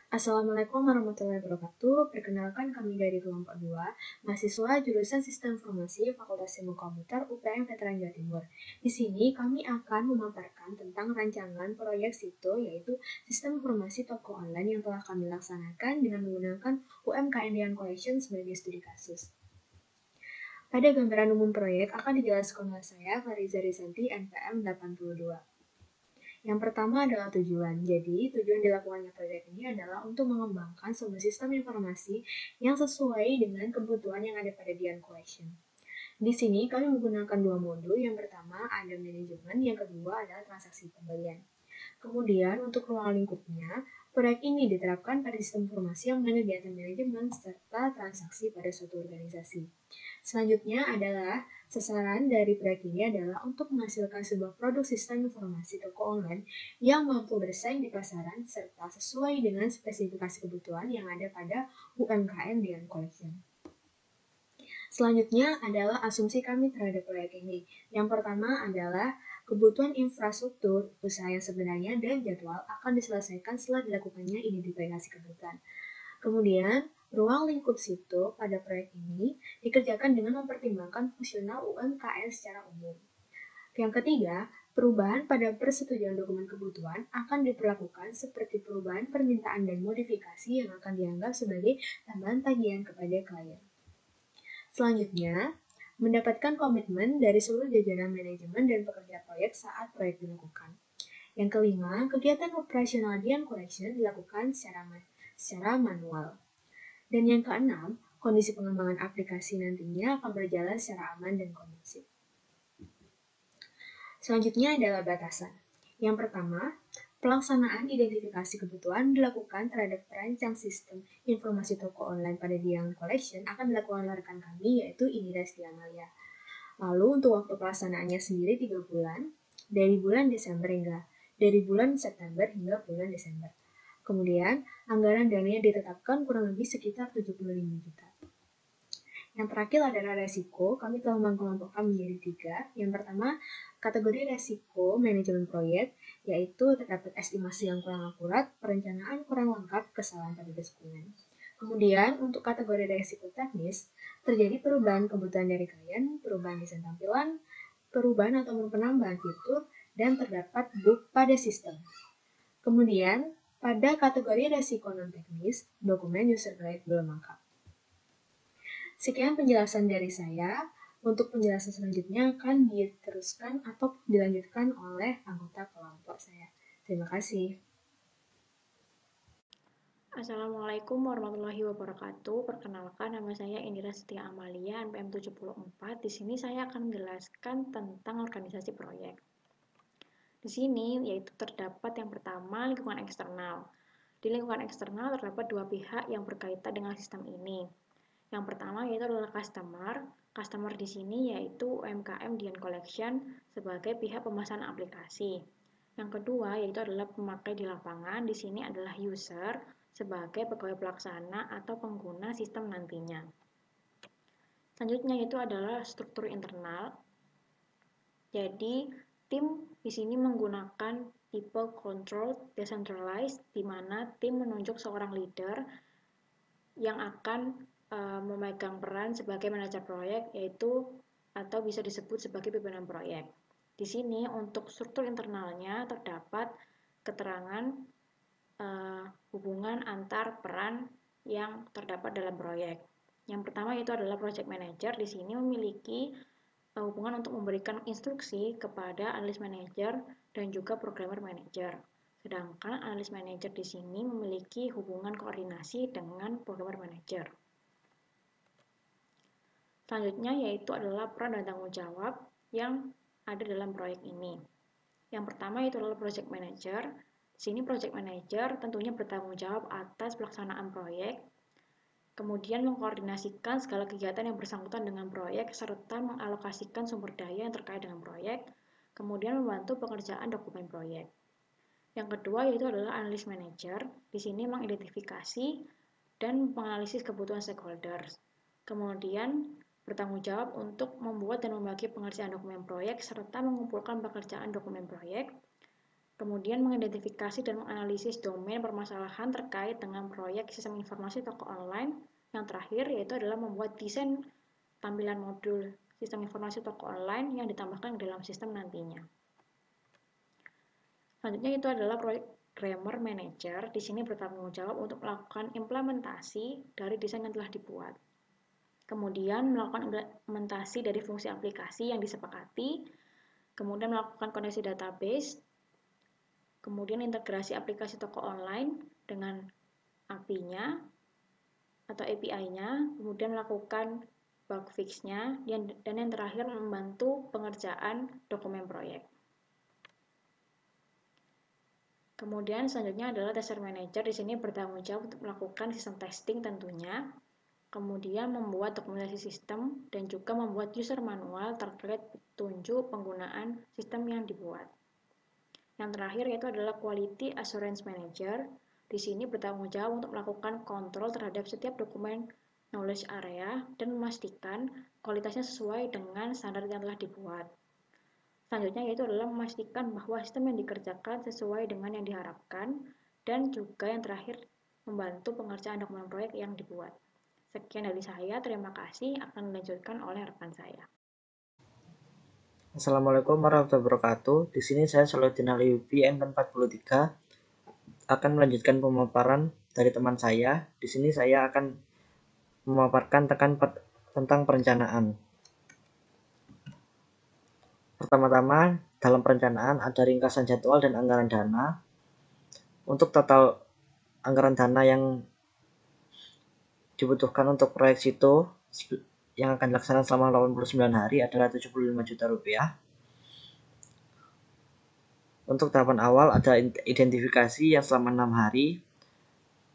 Assalamualaikum warahmatullahi wabarakatuh. Perkenalkan kami dari kelompok 2, mahasiswa jurusan Sistem Informasi Fakultas Ilmu Komputer UPN Veteran Jawa Timur. Di sini kami akan memaparkan tentang rancangan proyek SITO, yaitu Sistem Informasi Toko Online yang telah kami laksanakan dengan menggunakan UMKM Dian Collection sebagai studi kasus. Pada gambaran umum proyek akan dijelaskan oleh saya, Fariza Rizanti, NPM 82. Yang pertama adalah tujuan. Jadi, tujuan dilakukannya proyek ini adalah untuk mengembangkan sebuah sistem informasi yang sesuai dengan kebutuhan yang ada pada Dian Collection. Di sini kami menggunakan dua modul. Yang pertama ada manajemen, yang kedua adalah transaksi pembelian. Kemudian untuk ruang lingkupnya, proyek ini diterapkan pada sistem informasi yang menyediakan manajemen serta transaksi pada suatu organisasi. Selanjutnya adalah sasaran dari proyek ini adalah untuk menghasilkan sebuah produk sistem informasi toko online yang mampu bersaing di pasaran serta sesuai dengan spesifikasi kebutuhan yang ada pada UMKM Dian Collection. Selanjutnya adalah asumsi kami terhadap proyek ini. Yang pertama adalah kebutuhan infrastruktur usaha yang sebenarnya dan jadwal akan diselesaikan setelah dilakukannya identifikasi kebutuhan. Kemudian, ruang lingkup SITO pada proyek ini dikerjakan dengan mempertimbangkan fungsional UMKM secara umum. Yang ketiga, perubahan pada persetujuan dokumen kebutuhan akan diperlakukan seperti perubahan permintaan dan modifikasi yang akan dianggap sebagai tambahan tagihan kepada klien. Selanjutnya, mendapatkan komitmen dari seluruh jajaran manajemen dan pekerja proyek saat proyek dilakukan. Yang kelima, kegiatan operasional Dian Collection dilakukan secara manual. Dan yang keenam, kondisi pengembangan aplikasi nantinya akan berjalan secara aman dan kondusif. Selanjutnya adalah batasan. Yang pertama, pelaksanaan identifikasi kebutuhan dilakukan terhadap perancang sistem informasi toko online pada Dian Collection akan dilakukan oleh rekan kami, yaitu Indira Stiamalia. Lalu untuk waktu pelaksanaannya sendiri 3 bulan, dari bulan September hingga bulan Desember. Kemudian, anggaran dananya ditetapkan kurang lebih sekitar 75 juta. Yang terakhir adalah resiko. Kami telah mengelompokkan menjadi 3. Yang pertama, kategori resiko manajemen proyek, yaitu terdapat estimasi yang kurang akurat, perencanaan kurang lengkap, kesalahan pada dokumen. Kemudian, untuk kategori resiko teknis, terjadi perubahan kebutuhan dari klien, perubahan desain tampilan, perubahan atau penambahan fitur, dan terdapat bug pada sistem. Kemudian, pada kategori resiko non-teknis, dokumen user guide belum lengkap. Sekian penjelasan dari saya. Untuk penjelasan selanjutnya akan diteruskan atau dilanjutkan oleh anggota kelompok saya. Terima kasih. Assalamualaikum warahmatullahi wabarakatuh. Perkenalkan, nama saya Indira Setia Amalia, NPM 74. Di sini saya akan menjelaskan tentang organisasi proyek. Di sini yaitu terdapat yang pertama lingkungan eksternal. Di lingkungan eksternal terdapat dua pihak yang berkaitan dengan sistem ini. Yang pertama yaitu adalah customer. Customer di sini yaitu UMKM Dian Collection sebagai pihak pemesan aplikasi. Yang kedua yaitu adalah pemakai di lapangan. Di sini adalah user sebagai pegawai pelaksana atau pengguna sistem nantinya. Selanjutnya itu adalah struktur internal. Jadi, tim di sini menggunakan tipe control decentralized, di mana tim menunjuk seorang leader yang akan memegang peran sebagai manajer proyek, yaitu atau bisa disebut sebagai pimpinan proyek. Di sini untuk struktur internalnya terdapat keterangan hubungan antar peran yang terdapat dalam proyek. Yang pertama itu adalah project manager. Di sini memiliki hubungan untuk memberikan instruksi kepada analis manager dan juga programmer manager. Sedangkan analis manager di sini memiliki hubungan koordinasi dengan programmer manager. Selanjutnya yaitu adalah peran dan tanggung jawab yang ada dalam proyek ini. Yang pertama itu adalah project manager. Di sini project manager tentunya bertanggung jawab atas pelaksanaan proyek, kemudian mengkoordinasikan segala kegiatan yang bersangkutan dengan proyek, serta mengalokasikan sumber daya yang terkait dengan proyek, kemudian membantu pengerjaan dokumen proyek. Yang kedua yaitu adalah analis manager. Di sini mengidentifikasi dan menganalisis kebutuhan stakeholders. Kemudian bertanggung jawab untuk membuat dan membagi pengerjaan dokumen proyek, serta mengumpulkan pekerjaan dokumen proyek. Kemudian mengidentifikasi dan menganalisis domain permasalahan terkait dengan proyek sistem informasi toko online. Yang terakhir yaitu adalah membuat desain tampilan modul sistem informasi toko online yang ditambahkan ke dalam sistem nantinya. Selanjutnya itu adalah programmer manager. Di sini bertanggung jawab untuk melakukan implementasi dari desain yang telah dibuat. Kemudian melakukan implementasi dari fungsi aplikasi yang disepakati. Kemudian melakukan koneksi database. Kemudian integrasi aplikasi toko online dengan API-nya atau API-nya. Kemudian melakukan bug fix-nya. Dan yang terakhir membantu pengerjaan dokumen proyek. Kemudian selanjutnya adalah tester manager. Di sini bertanggung jawab untuk melakukan sistem testing tentunya. Kemudian membuat dokumentasi sistem dan juga membuat user manual terkait petunjuk penggunaan sistem yang dibuat. Yang terakhir yaitu adalah quality assurance manager. Di sini bertanggung jawab untuk melakukan kontrol terhadap setiap dokumen knowledge area dan memastikan kualitasnya sesuai dengan standar yang telah dibuat. Selanjutnya yaitu adalah memastikan bahwa sistem yang dikerjakan sesuai dengan yang diharapkan, dan juga yang terakhir membantu pengerjaan dokumen proyek yang dibuat. Sekian dari saya, terima kasih, akan dilanjutkan oleh rekan saya. Assalamualaikum warahmatullahi wabarakatuh. Di sini saya Salahuddin Aliubi N43 akan melanjutkan pemaparan dari teman saya. Di sini saya akan memaparkan tentang perencanaan. Pertama-tama, dalam perencanaan ada ringkasan jadwal dan anggaran dana. Untuk total anggaran dana yang dibutuhkan untuk proyek situ yang akan dilaksanakan selama 89 hari adalah 75 juta rupiah. Untuk tahapan awal ada identifikasi yang selama 6 hari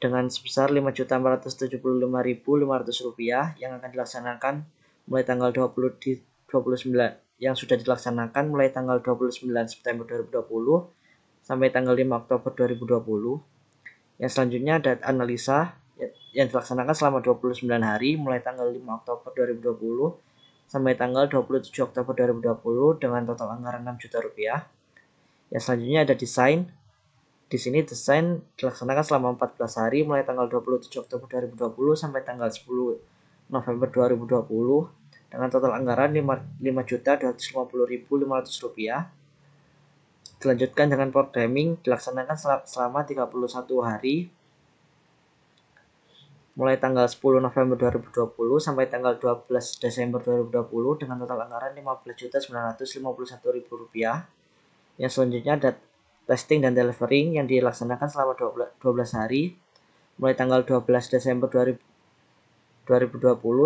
dengan sebesar Rp5.475.500 yang akan dilaksanakan mulai tanggal 29 yang sudah dilaksanakan mulai tanggal 29 September 2020 sampai tanggal 5 Oktober 2020. Yang selanjutnya ada analisa yang dilaksanakan selama 29 hari mulai tanggal 5 Oktober 2020 sampai tanggal 27 Oktober 2020 dengan total anggaran Rp6 juta. Yang selanjutnya ada desain. Di sini desain dilaksanakan selama 14 hari mulai tanggal 27 Oktober 2020 sampai tanggal 10 November 2020 dengan total anggaran Rp5.250.500. Dilanjutkan dengan programming dilaksanakan selama 31 hari mulai tanggal 10 November 2020 sampai tanggal 12 Desember 2020 dengan total anggaran Rp15.951.000. Yang selanjutnya ada testing dan delivering yang dilaksanakan selama 12 hari mulai tanggal 12 Desember 2020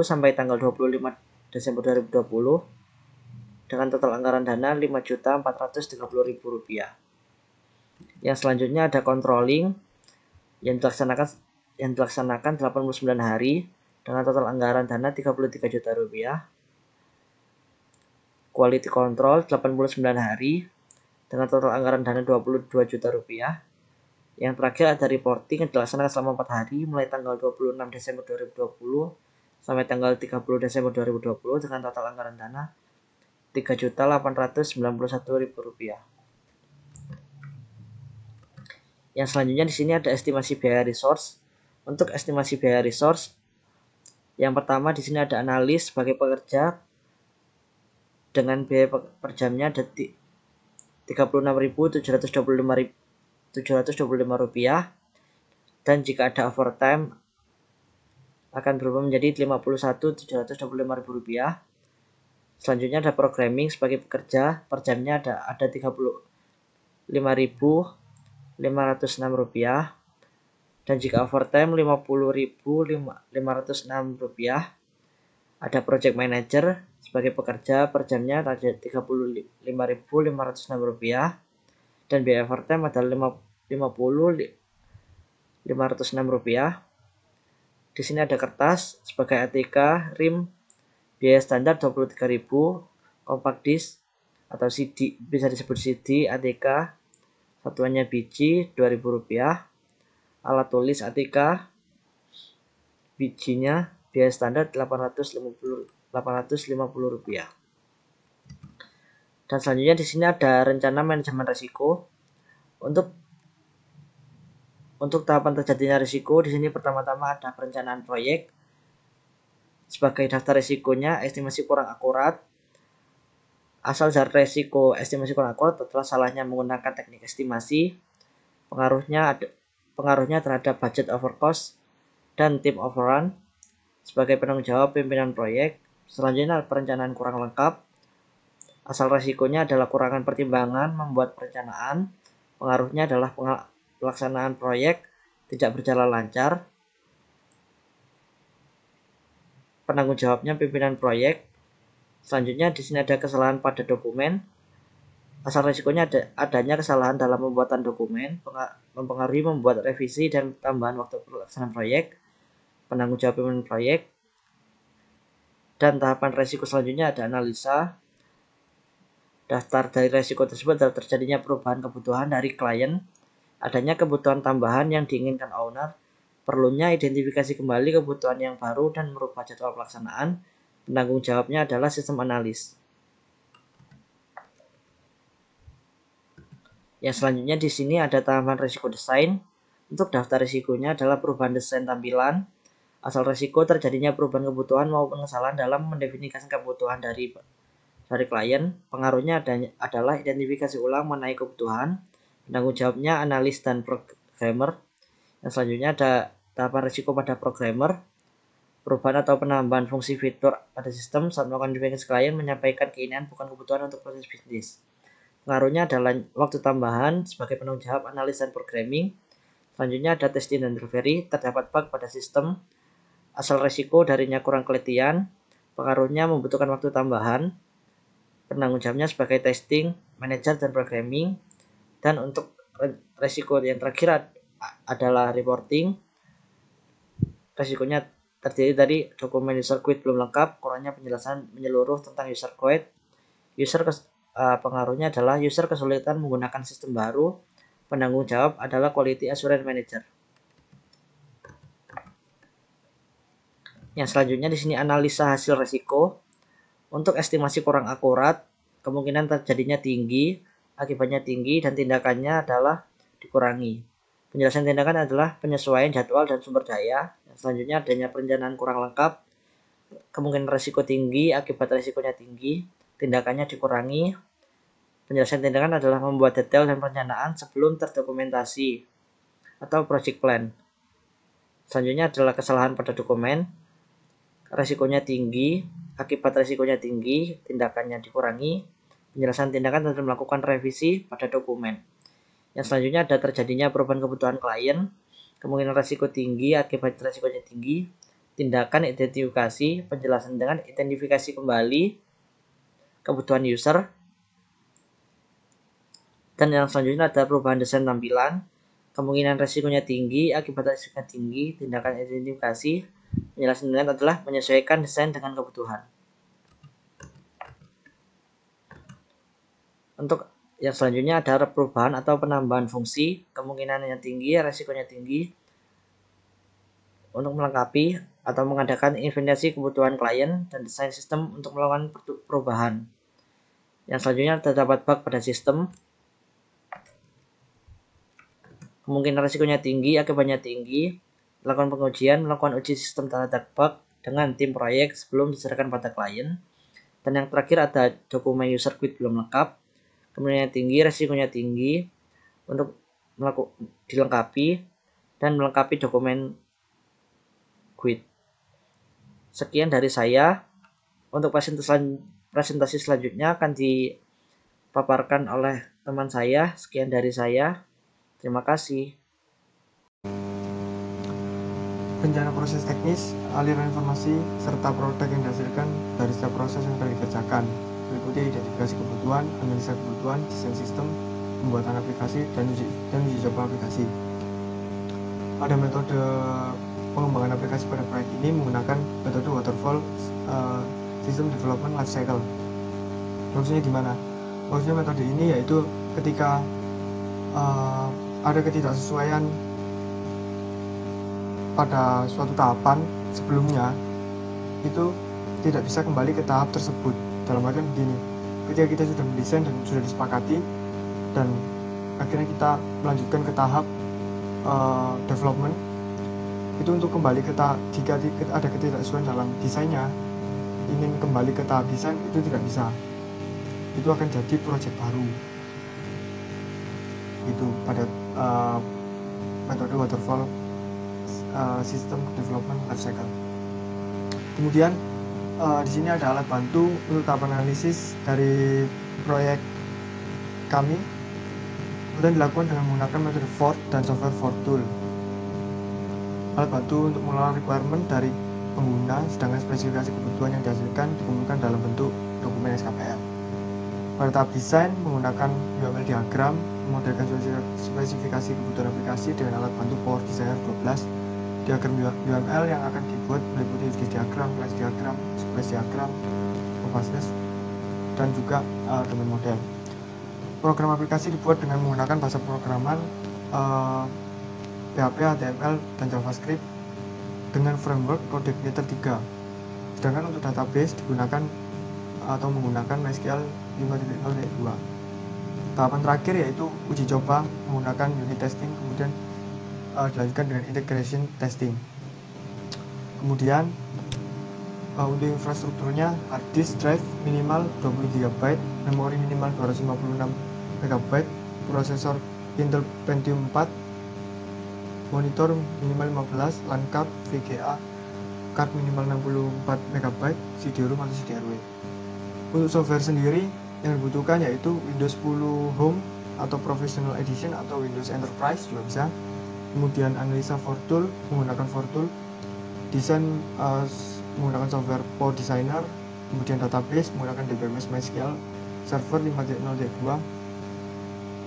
sampai tanggal 25 Desember 2020 dengan total anggaran dana Rp5.430.000. Yang selanjutnya ada controlling yang dilaksanakan 89 hari dengan total anggaran dana Rp33 juta. Quality control 89 hari dengan total anggaran dana Rp22 juta. Yang terakhir ada reporting yang dilaksanakan selama 4 hari mulai tanggal 26 Desember 2020 sampai tanggal 30 Desember 2020 dengan total anggaran dana Rp3.891.000. Yang selanjutnya di sini ada estimasi biaya resource. Untuk estimasi biaya resource, yang pertama di sini ada analis sebagai pekerja dengan biaya per jamnya ada Rp36.725 dan jika ada overtime akan berubah menjadi Rp51.725. Selanjutnya ada programming sebagai pekerja per jamnya ada Rp35.506 dan jika overtime Rp50.506. Ada project manager sebagai pekerja per jamnya ada Rp35.506 dan biaya overtime adalah Rp50.506. Di sini ada kertas sebagai ATK, RIM, biaya standar Rp23.000, compact disc atau CD bisa disebut CD, ATK, satuannya biji Rp2.000, alat tulis ATK, bijinya biaya standar Rp850. Dan selanjutnya di sini ada rencana manajemen risiko. Untuk tahapan terjadinya risiko, di sini pertama-tama ada perencanaan proyek. Sebagai daftar risikonya, estimasi kurang akurat. Asal zat risiko estimasi kurang akurat adalah salahnya menggunakan teknik estimasi. Pengaruhnya terhadap budget over cost dan team overrun. Sebagai penanggung jawab pimpinan proyek. Selanjutnya perencanaan kurang lengkap. Asal risikonya adalah kurangan pertimbangan membuat perencanaan. Pengaruhnya adalah pelaksanaan proyek tidak berjalan lancar. Penanggung jawabnya pimpinan proyek. Selanjutnya di sini ada kesalahan pada dokumen. Asal risikonya adanya kesalahan dalam pembuatan dokumen, mempengaruhi membuat revisi dan tambahan waktu pelaksanaan proyek. Penanggung jawab pimpinan proyek. Dan tahapan risiko selanjutnya ada analisa. Daftar dari risiko tersebut adalah terjadinya perubahan kebutuhan dari klien, adanya kebutuhan tambahan yang diinginkan owner, perlunya identifikasi kembali kebutuhan yang baru dan merubah jadwal pelaksanaan. Penanggung jawabnya adalah sistem analis. Yang selanjutnya di sini ada tahapan risiko desain. Untuk daftar risikonya adalah perubahan desain tampilan. Asal risiko terjadinya perubahan kebutuhan maupun kesalahan dalam mendefinisikan kebutuhan dari klien. Pengaruhnya adalah identifikasi ulang mengenai kebutuhan. Penanggung jawabnya analis dan programmer. Yang selanjutnya ada tahapan risiko pada programmer. Perubahan atau penambahan fungsi fitur pada sistem saat melakukan identifikasi klien menyampaikan keinginan bukan kebutuhan untuk proses bisnis. Pengaruhnya adalah waktu tambahan sebagai penanggung jawab analis dan programming. Selanjutnya ada testing dan delivery. Terdapat bug pada sistem. Asal risiko darinya kurang kelitian. Pengaruhnya membutuhkan waktu tambahan. Penanggung jawabnya sebagai testing, manager, dan programming. Dan untuk risiko yang terakhir adalah reporting. Risikonya terdiri dari dokumen user guide belum lengkap, kurangnya penjelasan menyeluruh tentang user guide. Pengaruhnya adalah user kesulitan menggunakan sistem baru. Penanggung jawab adalah quality assurance manager. Yang selanjutnya di sini analisa hasil risiko. Untuk estimasi kurang akurat, kemungkinan terjadinya tinggi, akibatnya tinggi, dan tindakannya adalah dikurangi. Penjelasan tindakan adalah penyesuaian jadwal dan sumber daya. Yang selanjutnya adanya perencanaan kurang lengkap, kemungkinan risiko tinggi, akibat risikonya tinggi, tindakannya dikurangi. Penjelasan tindakan adalah membuat detail dan perencanaan sebelum terdokumentasi atau project plan. Selanjutnya adalah kesalahan pada dokumen, risikonya tinggi, akibat risikonya tinggi, tindakannya dikurangi. Penjelasan tindakan adalah melakukan revisi pada dokumen. Yang selanjutnya ada terjadinya perubahan kebutuhan klien, kemungkinan risiko tinggi, akibat risikonya tinggi, tindakan identifikasi, penjelasan dengan identifikasi kembali kebutuhan user. Dan yang selanjutnya ada perubahan desain tampilan, kemungkinan risikonya tinggi, akibat risikonya tinggi, tindakan identifikasi, penjelasan dengan adalah menyesuaikan desain dengan kebutuhan. Untuk yang selanjutnya ada perubahan atau penambahan fungsi, kemungkinan yang tinggi, risikonya tinggi. Untuk melengkapi atau mengadakan inventarisasi kebutuhan klien dan desain sistem untuk melakukan perubahan. Yang selanjutnya terdapat bug pada sistem. Kemungkinan risikonya tinggi, akibatnya tinggi. Melakukan pengujian, melakukan uji sistem terhadap bug dengan tim proyek sebelum diserahkan pada klien. Dan yang terakhir ada dokumen user guide belum lengkap. Kemungkinan tinggi, risikonya tinggi untuk dilengkapi dan melengkapi dokumen guide. Sekian dari saya. Untuk presentasi selanjutnya akan dipaparkan oleh teman saya. Sekian dari saya. Terima kasih. Rencana proses teknis, aliran informasi, serta produk yang dihasilkan dari setiap proses yang telah dikerjakan. Berikutnya identifikasi kebutuhan, analisa kebutuhan, desain sistem, pembuatan aplikasi, dan uji coba aplikasi. Pada metode pengembangan aplikasi pada proyek ini menggunakan metode waterfall system development life cycle. Maksudnya gimana? Maksudnya metode ini yaitu ketika ada ketidaksesuaian pada suatu tahapan sebelumnya, itu tidak bisa kembali ke tahap tersebut. Dalam artian begini, ketika kita sudah mendesain dan sudah disepakati dan akhirnya kita melanjutkan ke tahap development. Itu untuk kembali ke tahap, jika ada ketidaksesuaian dalam desainnya, ingin kembali ke tahap desain itu tidak bisa, itu akan jadi project baru. Itu pada metode waterfall system development life cycle. Kemudian di sini ada alat bantu untuk tahapan analisis dari proyek kami. Kemudian dilakukan dengan menggunakan metode Ford dan software Ford Tool. Alat bantu untuk mengelola requirement dari pengguna, sedangkan spesifikasi kebutuhan yang dihasilkan dikumpulkan dalam bentuk dokumen SKPL. Pada tahap desain, menggunakan UML diagram, memodelkan spesifikasi kebutuhan aplikasi dengan alat bantu Power Designer 12. Diagram UML yang akan dibuat meliputi use case diagram, class diagram, splash diagram, robustness, dan juga domain model. Program aplikasi dibuat dengan menggunakan bahasa programan PHP, HTML, dan JavaScript dengan framework CodeIgniter 3. Sedangkan untuk database digunakan atau menggunakan MySQL 5.0.2. Tahapan terakhir yaitu uji coba menggunakan unit testing, kemudian dilanjutkan dengan integration testing. Kemudian untuk infrastrukturnya, hard disk drive minimal 20 GB, memori minimal 256 MB, prosesor Intel Pentium 4, monitor minimal 15, LAN card VGA, card minimal 64 MB, CD-ROM atau CD-RW. Untuk software sendiri yang dibutuhkan yaitu Windows 10 Home atau Professional Edition atau Windows Enterprise juga bisa. Kemudian analisa for tool menggunakan for tool, desain menggunakan software Power Designer, kemudian database menggunakan DBMS MySQL Server 5.0.2.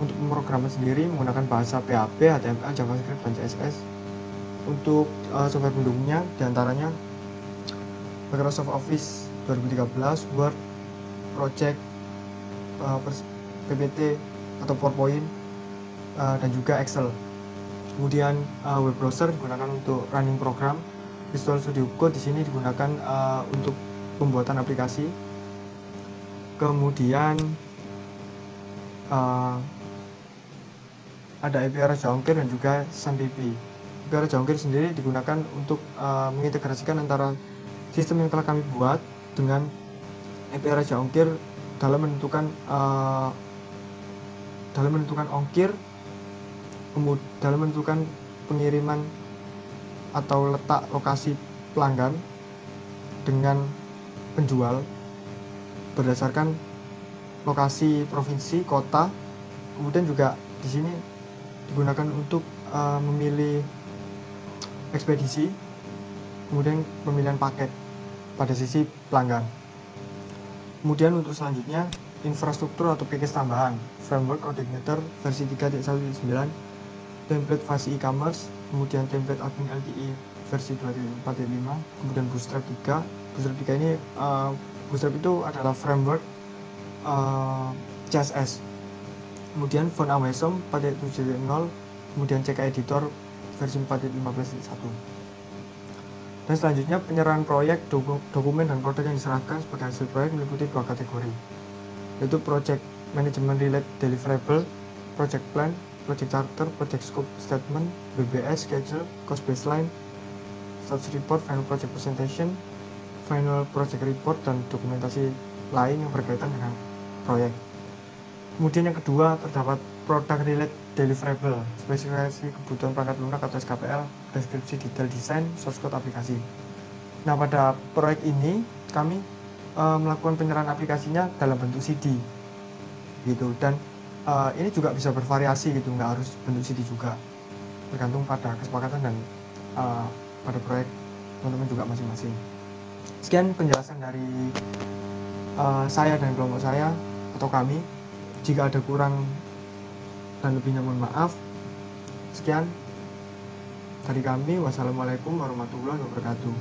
Untuk pemrograman sendiri menggunakan bahasa PHP, HTML, JavaScript, dan CSS. Untuk software pendukungnya diantaranya Microsoft Office 2013, Word, Project, PPT atau PowerPoint, dan juga Excel. Kemudian web browser digunakan untuk running program. Visual Studio Code di sini digunakan untuk pembuatan aplikasi. Kemudian ada API Raja Ongkir dan juga SunPP. API Raja Ongkir sendiri digunakan untuk mengintegrasikan antara sistem yang telah kami buat dengan API Raja Ongkir dalam menentukan ongkir, dalam menentukan pengiriman atau letak lokasi pelanggan dengan penjual berdasarkan lokasi provinsi, kota. Kemudian juga di sini digunakan untuk memilih ekspedisi, kemudian pemilihan paket pada sisi pelanggan. Kemudian untuk selanjutnya infrastruktur atau package tambahan, framework CodeIgniter versi 3.1.9, template fasi e-commerce, kemudian template admin LTE versi 2.4.5, kemudian Bootstrap 3. Bootstrap 3 ini Bootstrap itu adalah framework CSS. Kemudian font Awesome 4.7.0, kemudian CK Editor versi 4.15.1. Dan selanjutnya penyerahan proyek, dokumen dan produk yang diserahkan sebagai hasil proyek meliputi 2 kategori, yaitu Project Management Related Deliverable, Project Plan, Project Charter, Project Scope Statement, BBS, Schedule, Cost Baseline, Status Report, Final Project Presentation, Final Project Report, dan dokumentasi lain yang berkaitan dengan proyek. Kemudian yang kedua terdapat Product Related Deliverable, spesifikasi kebutuhan perangkat lunak atau SKPL, deskripsi detail desain, source code aplikasi. Nah, pada proyek ini kami melakukan penyerahan aplikasinya dalam bentuk CD gitu, dan ini juga bisa bervariasi gitu, nggak harus bentuk CD juga, bergantung pada kesepakatan dan pada proyek teman-teman juga masing-masing. Sekian penjelasan dari saya dan kelompok saya atau kami. Jika ada kurang dan lebihnya mohon maaf. Sekian dari kami. Wassalamualaikum warahmatullahi wabarakatuh.